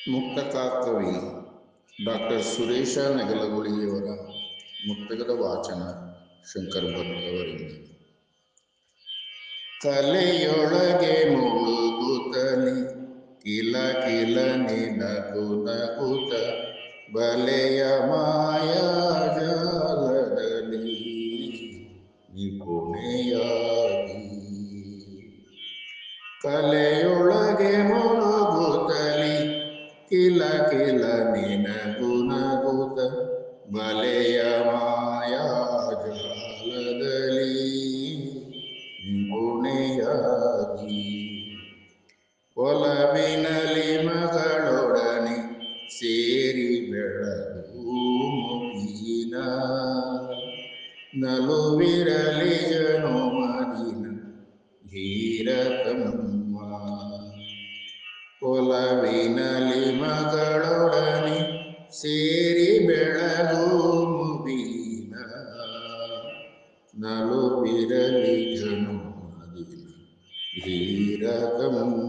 ಮುಕ್ತಕಾಕವಿ doctor Suresh ನೆಗಲಗುಳಿಯವರ ಮುಕ್ತಕದ ವಾಚನ ಶಂಕರ ಭಟ್ ಅವರಿಂದ. ಕಲೆಯೊಳಗೆ ಮುಳುಗುತ್ತಲಿ ಕಿಲ ಕಿಲ ನಿನಗು ನಗುತ್ತ ಬಲೆಯ ಮಾಯಾ ಜಾಲದಲ್ಲಿ ನಿಪುಣೆಯಾಗಿ. ಕಲೆಯೊಳಗೆ ಮುಳುಗುತ್ತಲಿ ಕಿಲ ಕಿಲ ನಿನಗು ನಗುತ್ತ ಬಲೆಯ ಮಾಯಾ ಜಾಲದಲ್ಲಿ ನಿಪುಣೆಯಾಗಿ. ಒಲವಿನಲಿ ಮಗಳೊಡನೆ ಸೇರಿ ಬೆಳಗು ಮುಗಿನ ನಲುವಿರಲಿ ಜನುಮದಿನ ಧೀರತಮ್ಮ. ಒಲವಿನಲಿ ಮಗಳೊಡನೆ ಸೇರಿ ಬೆಳಗು ಮುಗಿನ ನಲುವಿರಲಿ ಜನುಮದಿನ ಧೀರತಮ್ಮ.